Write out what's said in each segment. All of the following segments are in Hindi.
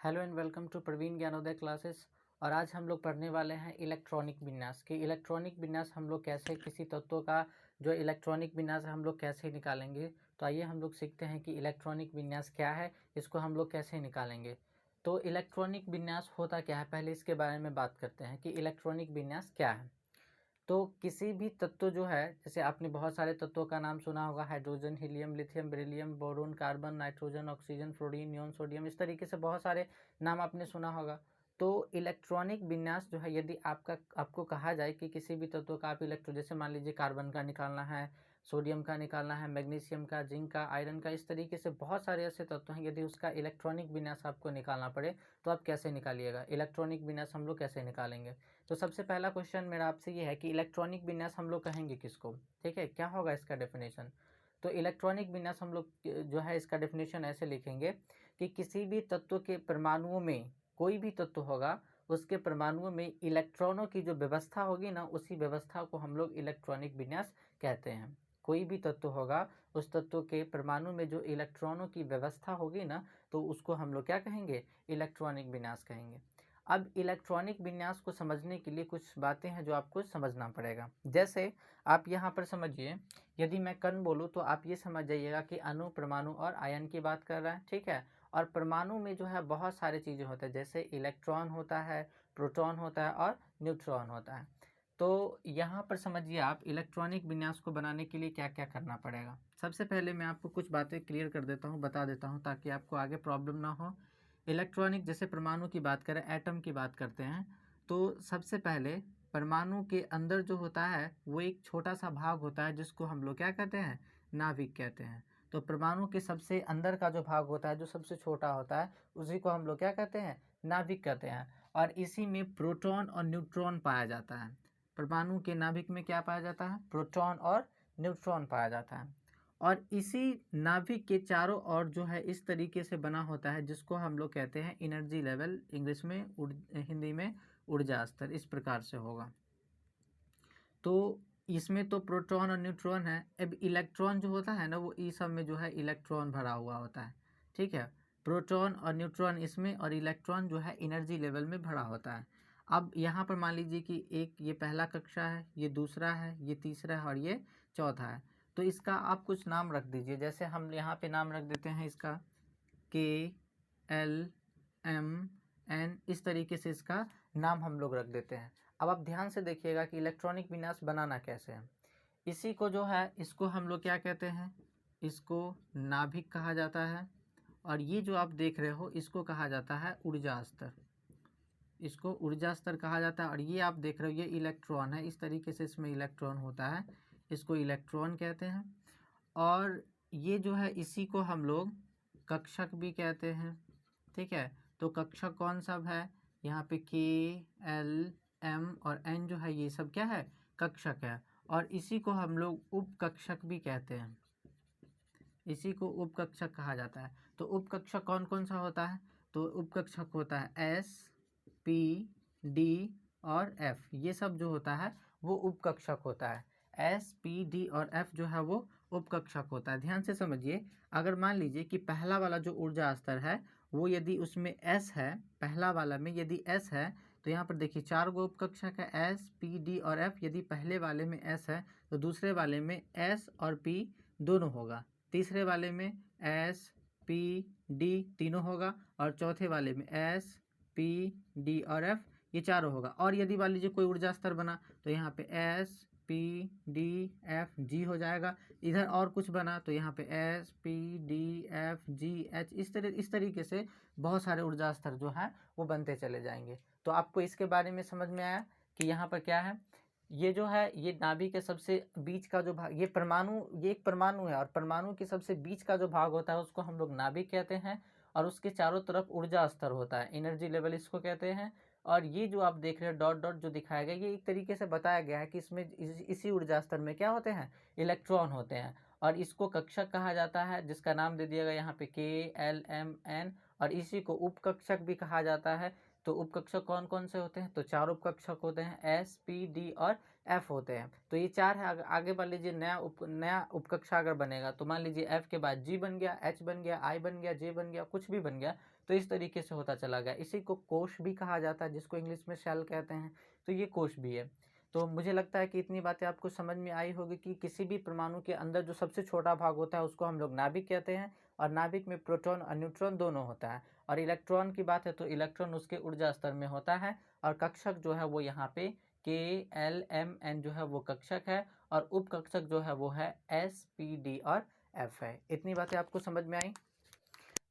Hello and welcome to Praveen Gyanodaya classes. और आज हम लोग पढ़ने वाले हैं इलेक्ट्रॉनिक विन्यास कि इलेक्ट्रॉनिक विन्यास हम लोग कैसे किसी तत्वों का जो इलेक्ट्रॉनिक विन्यास हम लोग कैसे निकालेंगे। तो आइए हम लोग सीखते हैं कि इलेक्ट्रॉनिक विन्यास क्या है, इसको हम लोग कैसे निकालेंगे। तो इलेक्ट्रॉनिक विन्यास होता क्या है, पहले इसके बारे में बात करते हैं कि इलेक्ट्रॉनिक विन्यास क्या है। तो किसी भी तत्व जो है, जैसे आपने बहुत सारे तत्वों का नाम सुना होगा, hydrogen, helium, lithium, beryllium, boron, carbon, nitrogen, oxygen, fluorine, neon, sodium, इस तरीके से बहुत सारे नाम आपने सुना होगा। तो इलेक्ट्रॉनिक विन्यास जो है, यदि आपको कहा जाए कि किसी भी तत्व का आप जैसे मान लीजिए कार्बन का निकालना है, सोडियम का निकालना है, मैग्नीशियम का, जिंक का, आयरन का, इस तरीके से बहुत सारे ऐसे तत्व हैं, यदि उसका इलेक्ट्रॉनिक विन्यास आपको निकालना पड़े तो आप कैसे निकालिएगा, इलेक्ट्रॉनिक विन्यास हम लोग कैसे निकालेंगे। तो सबसे पहला क्वेश्चन मेरा आपसे ये है कि इलेक्ट्रॉनिक विन्यास हम लोग कहेंगे किसको, ठीक है, क्या होगा इसका डेफिनेशन। तो इलेक्ट्रॉनिक विन्यास हम लोग जो है इसका डेफिनेशन ऐसे लिखेंगे कि किसी भी तत्व के परमाणुओं में, कोई भी तत्व होगा उसके परमाणुओं में इलेक्ट्रॉनों की जो व्यवस्था होगी ना, उसी व्यवस्था को हम लोग इलेक्ट्रॉनिक विन्यास कहते हैं। कोई भी तत्व होगा, उस तत्व के परमाणु में जो इलेक्ट्रॉनों की व्यवस्था होगी ना, तो उसको हम लोग क्या कहेंगे, इलेक्ट्रॉनिक विन्यास कहेंगे। अब इलेक्ट्रॉनिक विन्यास को समझने के लिए कुछ बातें हैं जो आपको समझना पड़ेगा। जैसे आप यहाँ पर समझिए, यदि मैं कण बोलूँ तो आप ये समझ जाइएगा कि अणु, परमाणु और आयन की बात कर रहा है, ठीक है। और परमाणु में जो है बहुत सारी चीज़ें होती है, जैसे इलेक्ट्रॉन होता है, प्रोटॉन होता है और न्यूट्रॉन होता है। तो यहाँ पर समझिए, आप इलेक्ट्रॉनिक विन्यास को बनाने के लिए क्या क्या करना पड़ेगा। सबसे पहले मैं आपको कुछ बातें क्लियर कर देता हूँ, बता देता हूँ, ताकि आपको आगे प्रॉब्लम ना हो। इलेक्ट्रॉनिक, जैसे परमाणु की बात करें, एटम की बात करते हैं, तो सबसे पहले परमाणु के अंदर जो होता है वो एक छोटा सा भाग होता है जिसको हम लोग क्या कहते हैं, नाभिक कहते हैं। तो परमाणु के सबसे अंदर का जो भाग होता है, जो सबसे छोटा होता है, उसी को हम लोग क्या कहते हैं, नाभिक कहते हैं। और इसी में प्रोटॉन और न्यूट्रॉन पाया जाता है। परमाणु के नाभिक में क्या पाया जाता है, प्रोटॉन और न्यूट्रॉन पाया जाता है। और इसी नाभिक के चारों ओर जो है इस तरीके से बना होता है, जिसको हम लोग कहते हैं एनर्जी लेवल, इंग्लिश में, हिंदी में ऊर्जा स्तर, इस प्रकार से होगा। तो इसमें तो प्रोटॉन और न्यूट्रॉन है। अब इलेक्ट्रॉन जो होता है ना, वो इस सब में जो है इलेक्ट्रॉन भरा हुआ होता है, ठीक है। प्रोटॉन और न्यूट्रॉन इसमें, और इलेक्ट्रॉन जो है एनर्जी लेवल में भरा होता है। अब यहाँ पर मान लीजिए कि एक ये पहला कक्षा है, ये दूसरा है, ये तीसरा है और ये चौथा है। तो इसका आप कुछ नाम रख दीजिए। जैसे हम यहाँ पे नाम रख देते हैं इसका KLMN, इस तरीके से इसका नाम हम लोग रख देते हैं। अब आप ध्यान से देखिएगा कि इलेक्ट्रॉनिक विन्यास बनाना कैसे है। इसी को जो है, इसको हम लोग क्या कहते हैं, इसको नाभिक कहा जाता है। और ये जो आप देख रहे हो, इसको कहा जाता है ऊर्जा स्तर, इसको ऊर्जा स्तर कहा जाता है। और ये आप देख रहे हो, ये इलेक्ट्रॉन है, इस तरीके से इसमें इलेक्ट्रॉन होता है, इसको इलेक्ट्रॉन कहते हैं। और ये जो है, इसी को हम लोग कक्षक भी कहते हैं, ठीक है। तो कक्षक कौन सब है, यहाँ पे KLM और N जो है, ये सब क्या है, कक्षक है। और इसी को हम लोग उपकक्षक भी कहते हैं, इसी को उपकक्षक कहा जाता है। तो उपकक्षक कौन कौन सा होता है, तो उपकक्षक होता है S, P, D और F, ये सब जो होता है वो उपकक्षक होता है। S, P, D और F जो है वो उपकक्षक होता है। ध्यान से समझिए, अगर मान लीजिए कि पहला वाला जो ऊर्जा स्तर है वो यदि उसमें S है, पहला वाला में यदि S है, तो यहाँ पर देखिए 4 गो उपकक्षक है, S, P, D और F। यदि पहले वाले में S है तो दूसरे वाले में S और P दोनों होगा, तीसरे वाले में S, P, D तीनों होगा, और चौथे वाले में S, P, D और F, ये चारों होगा। और यदि मान लीजिए कोई ऊर्जा स्तर बना तो यहाँ पे S, P, D, F, G हो जाएगा। इधर और कुछ बना तो यहाँ पे S, P, D, F, G, H, इस तरीके से बहुत सारे ऊर्जा स्तर जो है वो बनते चले जाएंगे। तो आपको इसके बारे में समझ में आया कि यहाँ पर क्या है, ये जो है, ये नाभिक के सबसे बीच का जो भाग, ये परमाणु, ये एक परमाणु है, और परमाणु के सबसे बीच का जो भाग होता है उसको हम लोग नाभिक कहते हैं। और उसके चारों तरफ ऊर्जा स्तर होता है, एनर्जी लेवल इसको कहते हैं। और ये जो आप देख रहे हैं डॉट डॉट जो दिखाया गया, ये एक तरीके से बताया गया है कि इसमें इसी ऊर्जा स्तर में क्या होते हैं, इलेक्ट्रॉन होते हैं। और इसको कक्षक कहा जाता है, जिसका नाम दे दिया गया यहाँ पे KLMN। और इसी को उपकक्षक भी कहा जाता है। तो उपकक्षक कौन कौन से होते हैं, तो 4 उपकक्षक होते हैं, S, P, D और F होते हैं। तो ये 4 है। आगे मान लीजिए नया उपकक्षा अगर बनेगा तो मान लीजिए F के बाद G बन गया, H बन गया, I बन गया, J बन गया, कुछ भी बन गया, तो इस तरीके से होता चला गया। इसी को कोश भी कहा जाता है, जिसको इंग्लिश में शेल कहते हैं, तो ये कोश भी है। तो मुझे लगता है कि इतनी बातें आपको समझ में आई होगी कि किसी भी परमाणु के अंदर जो सबसे छोटा भाग होता है उसको हम लोग नाभिक कहते हैं, और नाभिक में प्रोटॉन और न्यूट्रॉन दोनों होता है। और इलेक्ट्रॉन की बात है तो इलेक्ट्रॉन उसके ऊर्जा स्तर में होता है, और कक्षक जो है वो यहाँ पे K, L, M, N जो है वो कक्षक है, और उपकक्षक जो है वो है S, P, D और F है। इतनी बातें आपको समझ में आई।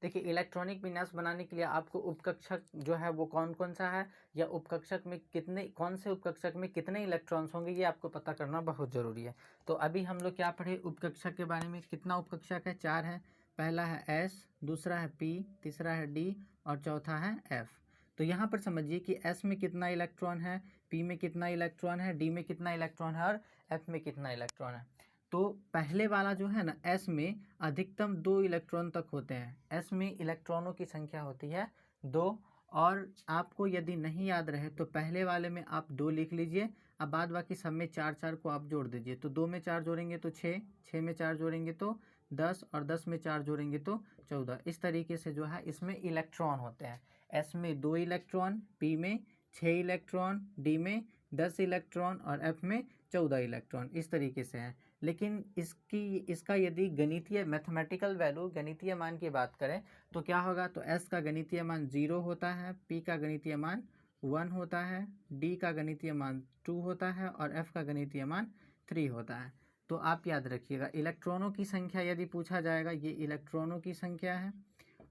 देखिए, इलेक्ट्रॉनिक विन्यास बनाने के लिए आपको उपकक्षक जो है वो कौन कौन सा है, या उपकक्षक में कितने, कौन से उपकक्षक में कितने इलेक्ट्रॉन्स होंगे, ये आपको पता करना बहुत ज़रूरी है। तो अभी हम लोग क्या पढ़े उपकक्षक के बारे में। कितना उपकक्षक है? 4 है। पहला है S, दूसरा है P, तीसरा है D और चौथा है F। तो यहाँ पर समझिए कि S में कितना इलेक्ट्रॉन है, P में कितना इलेक्ट्रॉन है, D में कितना इलेक्ट्रॉन है और F में कितना इलेक्ट्रॉन है। तो पहले वाला जो है ना, S में अधिकतम 2 इलेक्ट्रॉन तक होते हैं। S में इलेक्ट्रॉनों की संख्या होती है 2। और आपको यदि नहीं याद रहे तो पहले वाले में आप 2 लिख लीजिए, अब बाद बाकी सब में 4 को आप जोड़ दीजिए। तो 2 में 4 जोड़ेंगे तो 6, 6 में 4 जोड़ेंगे तो 10 और 10 में 4 जोड़ेंगे तो 14। इस तरीके से जो है इसमें इलेक्ट्रॉन होते हैं। S में 2 इलेक्ट्रॉन, P में 6 इलेक्ट्रॉन, D में 10 इलेक्ट्रॉन और F में 14 इलेक्ट्रॉन। इस तरीके से है। लेकिन इसका यदि गणितीय मैथमेटिकल वैल्यू, गणितीय मान की बात करें तो क्या होगा, तो S का गणितीय मान 0 होता है, P का गणितीय मान 1 होता है, D का गणितीय मान 2 होता है और F का गणितीय मान 3 होता है। तो आप याद रखिएगा, इलेक्ट्रॉनों की संख्या यदि पूछा जाएगा, ये इलेक्ट्रॉनों की संख्या है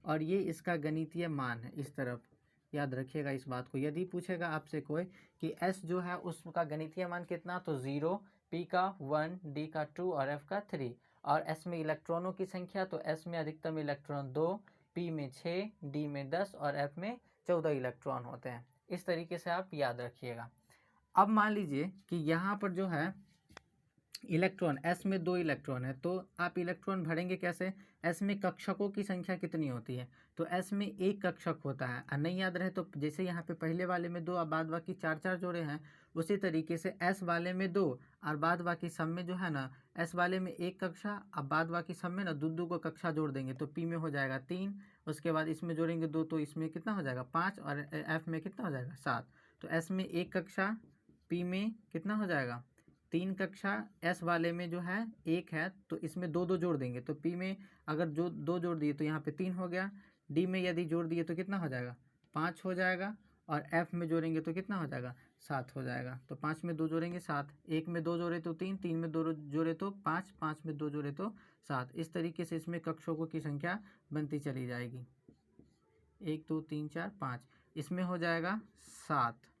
और ये इसका गणितीय मान है। इस तरफ याद रखिएगा इस बात को। यदि पूछेगा आपसे कोई कि S जो है उसका गणितीय मान कितना, तो 0, P का 1, D का 2 और F का 3। और S में इलेक्ट्रॉनों की संख्या, तो S में अधिकतम इलेक्ट्रॉन 2, P में 6, D में 10 और F में 14 इलेक्ट्रॉन होते हैं। इस तरीके से आप याद रखिएगा। अब मान लीजिए कि यहाँ पर जो है इलेक्ट्रॉन, S में 2 इलेक्ट्रॉन है, तो आप इलेक्ट्रॉन भरेंगे कैसे। S में कक्षकों की संख्या कितनी होती है, तो S में 1 कक्षक होता है। और नहीं याद रहे तो जैसे यहाँ पे पहले वाले में 2 और बाद बाकी 4 जोड़े हैं, उसी तरीके से S वाले में 2 और बाद बाकी सब में जो है ना, S वाले में 1 कक्षा, अब बाद बाकी सब में ना 2 को कक्षा जोड़ देंगे तो P में हो जाएगा 3। उसके बाद इसमें जोड़ेंगे 2 तो इसमें कितना हो जाएगा 5 और F में कितना हो जाएगा 7। तो S में 1 कक्षा, P में कितना हो जाएगा 3 कक्षा, S वाले में जो है 1 है तो इसमें 2 जोड़ देंगे तो P में अगर जो 2 जोड़ दिए तो यहाँ पे 3 हो गया। D में यदि जोड़ दिए तो कितना हो जाएगा 5 हो जाएगा, और F में जोड़ेंगे तो कितना हो जाएगा 7 हो जाएगा। तो 5 में 2 जोड़ेंगे 7, 1 में 2 जोड़े तो 3, 3 में 2 जोड़े तो 5, 5 में 2 जोड़े तो 7। इस तरीके से इसमें कक्षकों की संख्या बनती चली जाएगी। 1 2 3 4 5, इसमें हो जाएगा 7।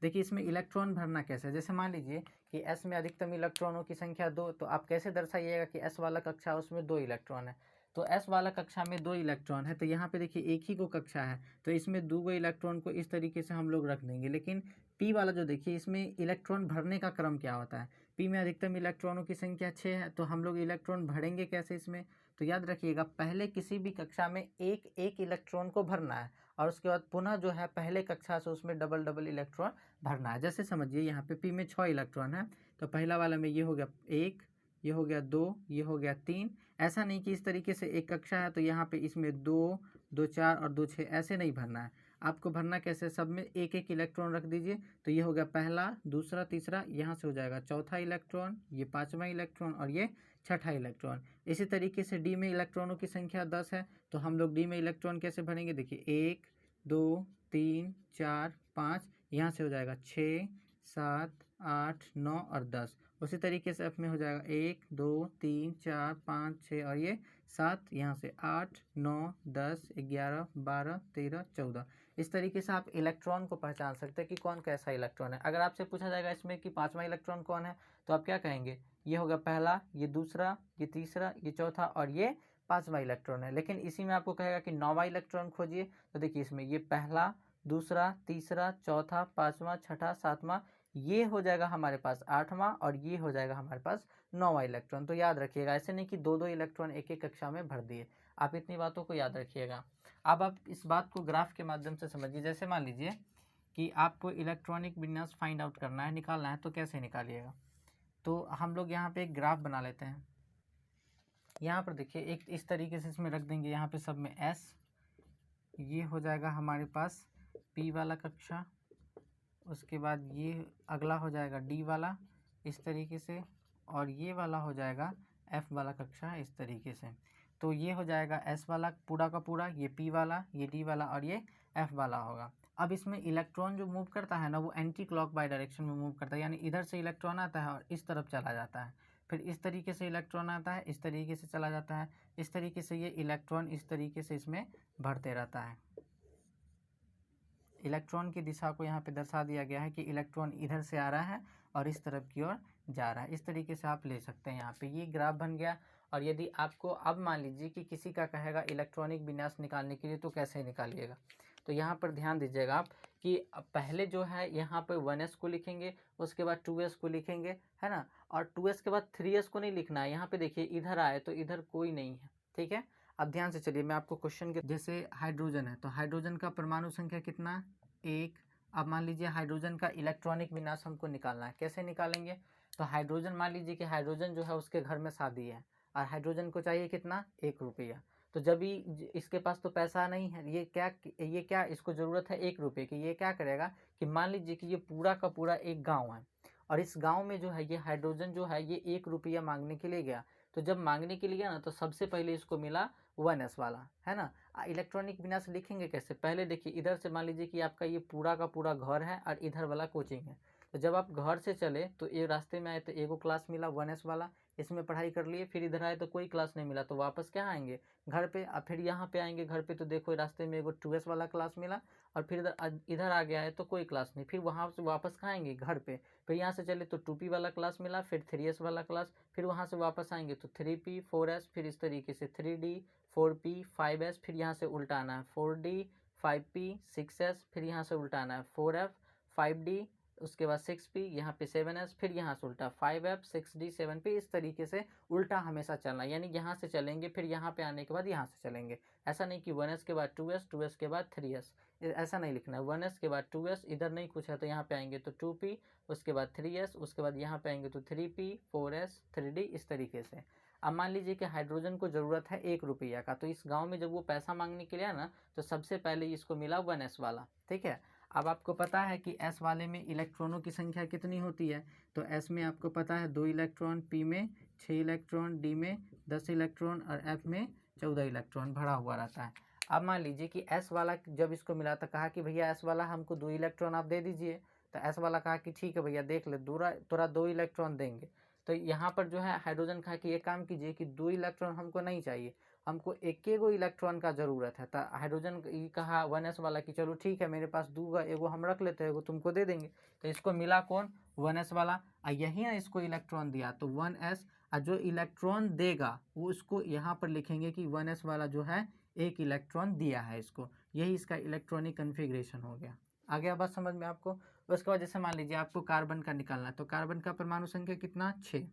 देखिए इसमें इलेक्ट्रॉन भरना कैसे है। जैसे मान लीजिए कि S में अधिकतम इलेक्ट्रॉनों की संख्या 2, तो आप कैसे दर्शाइएगा कि S वाला कक्षा उसमें 2 इलेक्ट्रॉन है। तो S वाला कक्षा में 2 इलेक्ट्रॉन है, तो यहाँ पे देखिए एक ही को कक्षा है, तो इसमें 2 इलेक्ट्रॉन को इस तरीके से हम लोग रख देंगे। लेकिन P वाला जो देखिए, इसमें इलेक्ट्रॉन भरने का क्रम क्या होता है। P में अधिकतम इलेक्ट्रॉनों की संख्या 6 है, तो हम लोग इलेक्ट्रॉन भरेंगे कैसे इसमें। तो याद रखिएगा, पहले किसी भी कक्षा में एक एक इलेक्ट्रॉन को भरना है, और उसके बाद पुनः जो है पहले कक्षा से उसमें डबल डबल इलेक्ट्रॉन भरना है। जैसे समझिए यहाँ पे P में 6 इलेक्ट्रॉन है, तो पहला वाला में ये हो गया 1, ये हो गया 2, ये हो गया 3। ऐसा नहीं कि इस तरीके से एक कक्षा है तो यहाँ पे इसमें 2, 2 4 और 2 6 ऐसे नहीं भरना है। आपको भरना कैसे, सब में एक एक इलेक्ट्रॉन रख दीजिए। तो ये हो गया पहला, दूसरा, तीसरा, यहाँ से हो जाएगा चौथा इलेक्ट्रॉन, ये 5वां इलेक्ट्रॉन और ये 6ठा इलेक्ट्रॉन। इसी तरीके से D में इलेक्ट्रॉनों की संख्या 10 है, तो हम लोग D में इलेक्ट्रॉन कैसे भरेंगे। देखिए 1 2 3 4 5, यहाँ से हो जाएगा 6 7 8 9 और 10। उसी तरीके से F में हो जाएगा 1 2 3 4 5 6 और ये 7, यहाँ से 8 9 10 11 12 13 14। इस तरीके से आप इलेक्ट्रॉन को पहचान सकते हैं कि कौन कैसा इलेक्ट्रॉन है। अगर आपसे पूछा जाएगा इसमें कि 5वां इलेक्ट्रॉन कौन है, तो आप क्या कहेंगे, ये होगा पहला, ये दूसरा, ये तीसरा, ये चौथा और ये 5वां इलेक्ट्रॉन है। लेकिन इसी में आपको कहेगा कि 9वां इलेक्ट्रॉन खोजिए, तो देखिए इसमें ये पहला, दूसरा, तीसरा, चौथा, 5वां, 6ठा, 7वां, ये हो जाएगा हमारे पास 8वां और ये हो जाएगा हमारे पास 9वां इलेक्ट्रॉन। तो याद रखिएगा, ऐसे नहीं कि 2 इलेक्ट्रॉन एक एक कक्षा में भर दिए। आप इतनी बातों को याद रखिएगा। अब आप इस बात को ग्राफ के माध्यम से समझिए। जैसे मान लीजिए कि आपको इलेक्ट्रॉनिक विन्यास फाइंड आउट करना है, निकालना है, तो कैसे निकालिएगा। तो हम लोग यहाँ पे एक ग्राफ बना लेते हैं। यहाँ पर देखिए एक इस तरीके से इसमें रख देंगे, यहाँ पे सब में S, ये हो जाएगा हमारे पास P वाला कक्षा, उसके बाद ये अगला हो जाएगा D वाला इस तरीके से, और ये वाला हो जाएगा F वाला कक्षा इस तरीके से। तो ये हो जाएगा S वाला पूरा का पूरा, ये P वाला, ये D वाला और ये F वाला होगा। अब इसमें इलेक्ट्रॉन जो मूव करता है ना वो एंटी क्लॉक बाई डायरेक्शन में मूव करता है, यानी इधर से इलेक्ट्रॉन आता है और इस तरफ चला जाता है, फिर इस तरीके से इलेक्ट्रॉन आता है, इस तरीके से चला जाता है, इस तरीके से ये इलेक्ट्रॉन इस तरीके से इसमें बढ़ते रहता है। इलेक्ट्रॉन की दिशा को यहाँ पे दर्शा दिया गया है कि इलेक्ट्रॉन इधर से आ रहा है और इस तरफ की ओर जा रहा है। इस तरीके से आप ले सकते हैं। यहाँ पे ये ग्राफ बन गया। और यदि आपको अब मान लीजिए कि किसी का कहेगा इलेक्ट्रॉनिक विन्यास निकालने के लिए, तो कैसे निकालिएगा। तो यहाँ पर ध्यान दीजिएगा आप कि पहले जो है यहाँ पर 1s को लिखेंगे, उसके बाद 2s को लिखेंगे, है ना, और 2s के बाद 3s को नहीं लिखना है। यहाँ पे देखिए इधर आए तो इधर कोई नहीं है, ठीक है। अब ध्यान से चलिए, मैं आपको क्वेश्चन के, जैसे हाइड्रोजन है तो हाइड्रोजन का परमाणु संख्या कितना, 1। अब मान लीजिए हाइड्रोजन का इलेक्ट्रॉनिक विन्यास हमको निकालना है, कैसे निकालेंगे। तो हाइड्रोजन, मान लीजिए कि हाइड्रोजन जो है उसके घर में शादी है और हाइड्रोजन को चाहिए कितना, 1 रुपया। तो जब भी इसके पास तो पैसा नहीं है, ये क्या इसको ज़रूरत है 1 रुपये की। ये क्या करेगा कि मान लीजिए कि ये पूरा का पूरा एक गाँव है और इस गाँव में जो है ये हाइड्रोजन जो है ये 1 रुपया मांगने के लिए गया। तो जब मांगने के लिए गया ना, तो सबसे पहले इसको मिला 1s वाला, है ना। इलेक्ट्रॉनिक विन्यास लिखेंगे कैसे, पहले देखिए इधर से मान लीजिए कि आपका ये पूरा का पूरा घर है और इधर वाला कोचिंग है। तो जब आप घर से चले तो ये रास्ते में आए तो एगो क्लास मिला 1s वाला, इसमें पढ़ाई कर लिए, फिर इधर आए तो कोई क्लास नहीं मिला, तो वापस क्या आएंगे, घर पे। और फिर यहाँ पे आएंगे घर पे तो देखो रास्ते में एगो 2s वाला क्लास मिला, और फिर इधर आ गया है तो कोई क्लास नहीं, फिर वहाँ से वापस कहाँ आएंगे, घर पे। फिर यहाँ से चले तो 2p वाला क्लास मिला, फिर 3s वाला क्लास, फिर वहाँ से वापस आएंगे तो 3p 4s, फिर इस तरीके से 3d 4p 5s, फिर यहाँ से उल्टाना है 4d 5p 6s, फिर यहाँ से उल्टाना है 4f 5d, उसके बाद 6p, यहाँ पे 7s, फिर यहाँ से उल्टा 5f 6d 7p। इस तरीके से उल्टा हमेशा चलना, यानी यहाँ से चलेंगे फिर यहाँ पे आने के बाद यहाँ से चलेंगे। ऐसा नहीं कि 1s के बाद 2s, 2s के बाद 3s, ऐसा नहीं लिखना है। 1s के बाद 2s, इधर नहीं कुछ है तो यहाँ पे आएंगे तो 2p, उसके बाद 3s, उसके बाद यहाँ पे आएंगे तो 3p 4s 3d, इस तरीके से। अब मान लीजिए कि हाइड्रोजन को ज़रूरत है 1 रुपया का, तो इस गांव में जब वो पैसा मांगने के लिए आया ना, तो सबसे पहले इसको मिला 1s वाला, ठीक है। अब आपको पता है कि s वाले में इलेक्ट्रॉनों की संख्या कितनी होती है, तो s में आपको पता है 2 इलेक्ट्रॉन, p में 6 इलेक्ट्रॉन, d में 10 इलेक्ट्रॉन और f में 14 इलेक्ट्रॉन भरा हुआ रहता है। अब मान लीजिए कि s वाला जब इसको मिला तो कहा कि भैया s वाला हमको 2 इलेक्ट्रॉन आप दे दीजिए। तो s वाला कहा कि ठीक है भैया देख ले, तोरा 2 इलेक्ट्रॉन देंगे। तो यहाँ पर जो है हाइड्रोजन कहा कि एक काम कीजिए कि 2 इलेक्ट्रॉन हमको नहीं चाहिए, हमको एक इलेक्ट्रॉन का ज़रूरत है। तो हाइड्रोजन कहा 1s वाला कि चलो ठीक है मेरे पास दूंगा, एगो हम रख लेते हैं, एगो तुमको दे देंगे। तो इसको मिला कौन, 1s वाला, और यही ना इसको इलेक्ट्रॉन दिया तो 1s, और जो इलेक्ट्रॉन देगा वो उसको यहाँ पर लिखेंगे कि 1s वाला जो है 1 इलेक्ट्रॉन दिया है इसको। यही इसका इलेक्ट्रॉनिक कन्फिग्रेशन हो गया। आ गया बात समझ में आपको। उसके बाद जैसे मान लीजिए आपको कार्बन का निकालना है, तो कार्बन का परमाणु संख्या कितना, 6,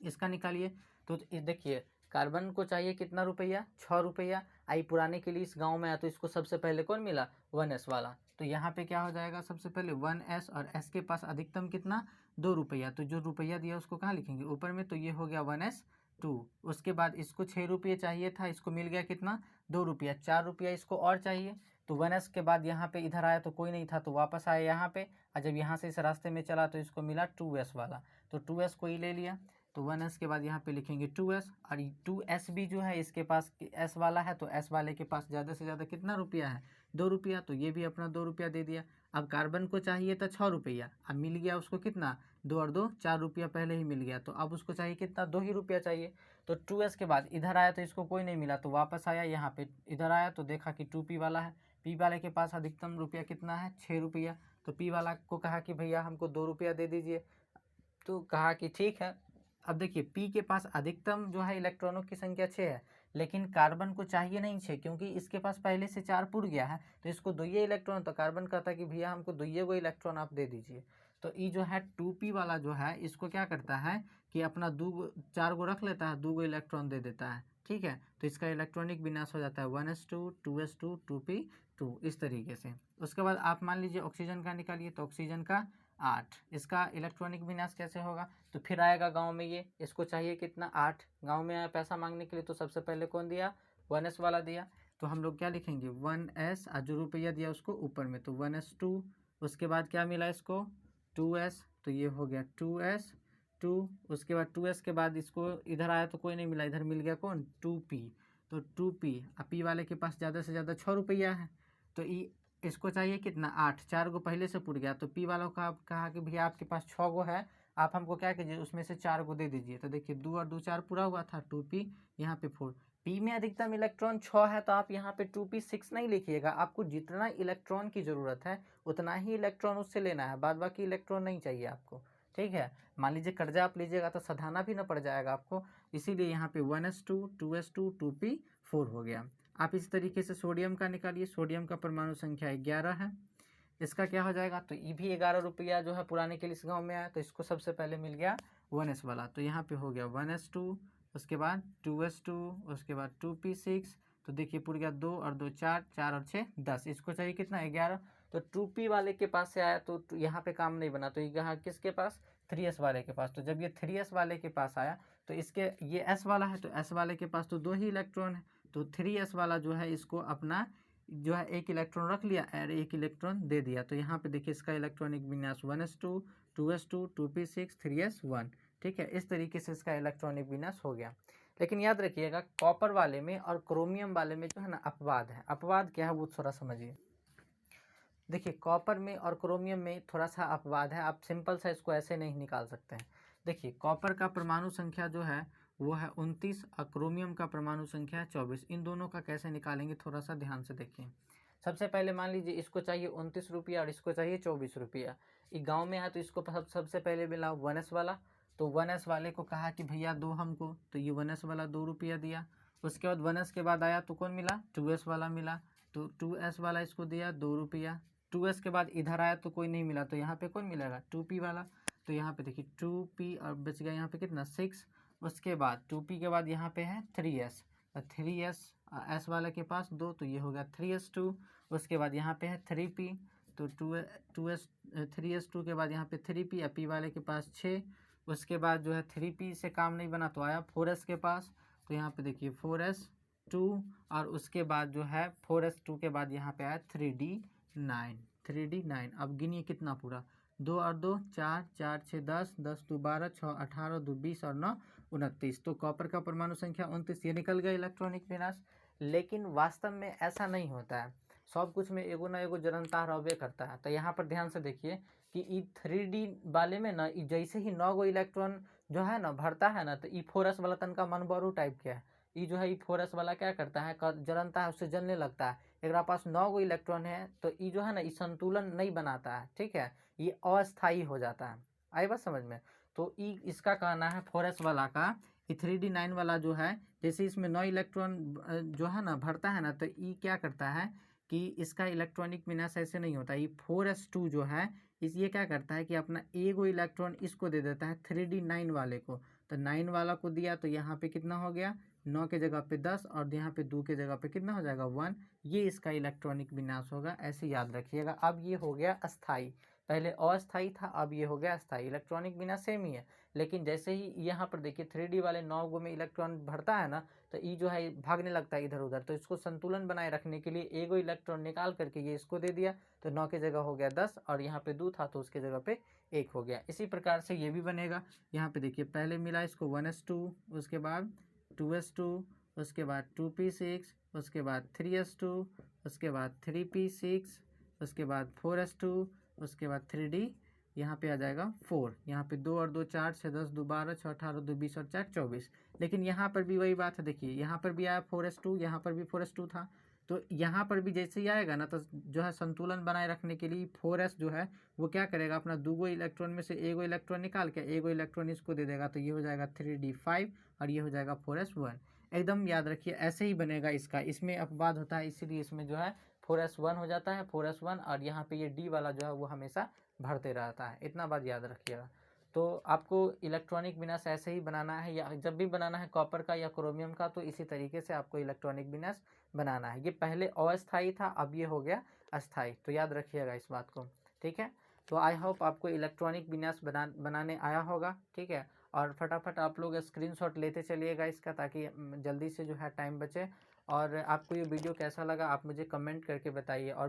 इसका निकालिए। तो देखिए कार्बन को चाहिए कितना रुपया, 6 रुपया। आई पुराने के लिए इस गांव में आया तो इसको सबसे पहले कौन मिला, 1s वाला। तो यहाँ पे क्या हो जाएगा, सबसे पहले 1s, और s के पास अधिकतम कितना, 2 रुपया। तो जो रुपया दिया उसको कहाँ लिखेंगे, ऊपर में। तो ये हो गया 1s 2। उसके बाद इसको 6 रुपये चाहिए था, इसको मिल गया कितना, 2 रुपया। 4 रुपया इसको और चाहिए। तो 1s के बाद यहाँ पे इधर आया तो कोई नहीं था तो वापस आया यहाँ पे, और जब यहाँ से इस रास्ते में चला तो इसको मिला 2s वाला। तो 2s को ही ले लिया। तो 1s के बाद यहाँ पे लिखेंगे 2s, और 2s भी जो है इसके पास s वाला है, तो s वाले के पास ज़्यादा से ज़्यादा कितना रुपया है, 2 रुपया। तो ये भी अपना 2 रुपया दे दिया। अब कार्बन को चाहिए था 6 रुपया, अब मिल गया उसको कितना, 2 और 2 4 रुपया पहले ही मिल गया। तो अब उसको चाहिए कितना, 2 ही रुपया चाहिए। तो 2s के बाद इधर आया तो इसको कोई नहीं मिला तो वापस आया यहाँ पे, इधर आया तो देखा कि 2p वाला है। p वाले के पास अधिकतम रुपया कितना है, 6 रुपया। तो p वाला को कहा कि भैया हमको 2 रुपया दे दीजिए। तो कहा कि ठीक है। अब देखिए p के पास अधिकतम जो है इलेक्ट्रॉनों की संख्या 6 है, लेकिन कार्बन को चाहिए नहीं 6, क्योंकि इसके पास पहले से 4 पुर गया है, तो इसको 2 इलेक्ट्रॉन। तो कार्बन कहता है कि भैया हमको 2 इलेक्ट्रॉन आप दे दीजिए। तो ये जो है 2p वाला जो है इसको क्या करता है कि अपना 4 गो रख लेता है, 2 इलेक्ट्रॉन दे देता है, ठीक है। तो इसका इलेक्ट्रॉनिक विन्यास हो जाता है 1s2 2s2 2p2, इस तरीके से। उसके बाद आप मान लीजिए ऑक्सीजन का निकालिए, तो ऑक्सीजन का 8। इसका इलेक्ट्रॉनिक विन्यास कैसे होगा? तो फिर आएगा गांव में ये, इसको चाहिए कितना 8, गांव में आया पैसा मांगने के लिए, तो सबसे पहले कौन दिया? 1s वाला दिया। तो हम लोग क्या लिखेंगे 1s, और जो रुपया दिया उसको ऊपर में, तो 1s2। उसके बाद क्या मिला इसको 2s, तो ये हो गया 2s2। उसके बाद 2s के बाद इसको इधर आया तो कोई नहीं मिला, इधर मिल गया कौन 2p, तो 2p। पी वाले के पास ज़्यादा से ज़्यादा 6 रुपया है, तो इसको चाहिए कितना 8, 4 गो पहले से पुर गया। तो पी वालों का कहा कि भैया आपके पास 6 गो है, आप हमको क्या कीजिए उसमें से 4 गो दे दीजिए। तो देखिए 2 और 2 4 पूरा हुआ था 2p, यहाँ पे 4। पी में अधिकतम इलेक्ट्रॉन 6 है, तो आप यहाँ पे 2p6 नहीं लिखिएगा, आपको जितना इलेक्ट्रॉन की ज़रूरत है उतना ही इलेक्ट्रॉन उससे लेना है, बाद बाकी इलेक्ट्रॉन नहीं चाहिए आपको। ठीक है, मान लीजिए कर्जा आप लीजिएगा तो सधाना भी ना पड़ जाएगा आपको, इसीलिए यहाँ पे 1s2 2s2 2p4 हो गया। आप इस तरीके से सोडियम का निकालिए। सोडियम का परमाणु संख्या 11 है, इसका क्या हो जाएगा? तो ये भी 11 रुपया जो है पुराने के लिए इस गाँव में आया, तो इसको सबसे पहले मिल गया 1s वाला, तो यहाँ पे हो गया 1s2, उसके बाद 2s2, उसके बाद 2p6। तो देखिए पुर गया 2 और 2 4, 4 और 6 10, इसको चाहिए कितना 11। तो 2p वाले के पास से आया तो यहाँ पे काम नहीं बना, तो यहाँ किसके पास 3s वाले के पास। तो जब ये 3s वाले के पास आया तो इसके ये s वाला है, तो s वाले के पास तो 2 ही इलेक्ट्रॉन है, तो 3s वाला जो है इसको अपना जो है एक इलेक्ट्रॉन रख लिया और एक इलेक्ट्रॉन दे दिया। तो यहाँ पे देखिए इसका इलेक्ट्रॉनिक विन्यास 1s2 2s2 2p6 3s1। ठीक है, इस तरीके से इसका इलेक्ट्रॉनिक विन्यास हो गया। लेकिन याद रखिएगा कॉपर वाले में और क्रोमियम वाले में जो है ना अपवाद है। अपवाद क्या है वो थोड़ा समझिए। देखिए कॉपर में और क्रोमियम में थोड़ा सा अपवाद है, आप सिंपल सा इसको ऐसे नहीं निकाल सकते हैं। देखिए कॉपर का परमाणु संख्या जो है वो है 29 और क्रोमियम का परमाणु संख्या है 24। इन दोनों का कैसे निकालेंगे थोड़ा सा ध्यान से देखिए। सबसे पहले मान लीजिए इसको चाहिए 29 रुपया और इसको चाहिए 24 रुपया। ये गाँव में है तो इसको सबसे पहले मिला 1s वाला, तो 1s वाले को कहा कि भैया दो हमको, तो ये 1s वाला 2 रुपया दिया। उसके बाद 1s के बाद आया तो कौन मिला 2s वाला मिला, तो 2s वाला इसको दिया 2 रुपया। 2s के बाद इधर आया तो कोई नहीं मिला, तो यहाँ पे कौन मिलेगा 2p वाला, तो यहाँ पे देखिए 2p और बच गया यहाँ पे कितना 6। उसके बाद 2p के बाद यहाँ पे है 3s, 3s s वाले के पास 2, तो ये हो गया 3s2। उसके बाद यहाँ पे है 3p, तो 2s 3s2 के बाद यहाँ पे 3p, p वाले के पास 6। उसके बाद जो है 3p से काम नहीं बना तो आया 4s के पास, तो यहाँ पे देखिए 4s2 और उसके बाद जो है 4s2 के बाद यहाँ पे आया 3d9। अब गिनिए कितना पूरा 2 और 2 4, 4 6 10, 10 2 12, 6 18, 2 20 और 9 29। तो कॉपर का परमाणु संख्या 29, ये निकल गया इलेक्ट्रॉनिक विनाश। लेकिन वास्तव में ऐसा नहीं होता है, सब कुछ में एगो ना एगो जरनता रहबे करता है। तो यहाँ पर ध्यान से देखिए कि ई 3D वाले में ना जैसे ही 9 गो इलेक्ट्रॉन जो है ना भरता है ना, तो ई 4s वाला तनका मनबरू टाइप के है। ये जो है 4s वाला क्या करता है जरनता है, उससे जलने लगता है। एक पास 9 गो इलेक्ट्रॉन है तो ये जो है ना ये संतुलन नहीं बनाता है। ठीक है, ये अस्थाई हो जाता है। आई बात समझ में? तो इसका कहना है 4s वाला का 3d9 वाला जो है, जैसे इसमें 9 इलेक्ट्रॉन जो है ना भरता है ना, तो ये क्या करता है कि इसका इलेक्ट्रॉनिक विन्यास ऐसे नहीं होता। ये 4s2 जो है ये क्या करता है कि अपना एगो इलेक्ट्रॉन इसको दे देता है 3d9 वाले को, तो 9 वाला को दिया तो यहाँ पे कितना हो गया 9 के जगह पे 10 और यहाँ पे 2 के जगह पे कितना हो जाएगा 1। ये इसका इलेक्ट्रॉनिक विन्यास होगा, ऐसे याद रखिएगा। अब ये हो गया अस्थाई, पहले अस्थाई था अब ये हो गया अस्थाई। इलेक्ट्रॉनिक विन्यास सेम ही है, लेकिन जैसे ही यहाँ पर देखिए 3D वाले 9 गो में इलेक्ट्रॉन भरता है ना, तो ये जो है भागने लगता है इधर उधर, तो इसको संतुलन बनाए रखने के लिए एगो इलेक्ट्रॉन निकाल करके ये इसको दे दिया, तो 9 के जगह हो गया 10 और यहाँ पे 2 था तो उसके जगह पे 1 हो गया। इसी प्रकार से ये भी बनेगा। यहाँ पे देखिए पहले मिला इसको 1s2, उसके बाद 2s2, उसके बाद 2p6, उसके बाद 3s2, उसके बाद 3p6, उसके बाद 4s2, उसके बाद 3d यहाँ पे आ जाएगा 4। यहाँ पे 2 और 2 4, 6 10, 2 12, 6 18, 2 20 और 4 24। लेकिन यहाँ पर भी वही बात है, देखिए यहाँ पर भी आया 4s2, यहाँ पर भी 4s2 था, तो यहाँ पर भी जैसे ही आएगा ना तो जो है संतुलन बनाए रखने के लिए 4s जो है वो क्या करेगा अपना 2 गो इलेक्ट्रॉन में से एगो इलेक्ट्रॉन निकाल के एगो इलेक्ट्रॉन इसको दे देगा, तो ये हो जाएगा 3d5 और ये हो जाएगा 4s1। एकदम याद रखिए ऐसे ही बनेगा इसका, इसमें अपवाद होता है इसीलिए इसमें जो है 4s1 हो जाता है 4s1, और यहाँ पे ये d वाला जो है वो हमेशा भरते रहता है। इतना बात याद रखिएगा। तो आपको इलेक्ट्रॉनिक विन्यास ऐसे ही बनाना है, या जब भी बनाना है कॉपर का या क्रोमियम का तो इसी तरीके से आपको इलेक्ट्रॉनिक विन्यास बनाना है। ये पहले अस्थाई था अब ये हो गया अस्थाई, तो याद रखिएगा इस बात को। ठीक है, तो आई होप आपको इलेक्ट्रॉनिक विन्यास बनाने आया होगा, ठीक है। और फटाफट आप लोग स्क्रीनशॉट लेते चलिएगा इसका, ताकि जल्दी से जो है टाइम बचे। और आपको ये वीडियो कैसा लगा आप मुझे कमेंट करके बताइए। और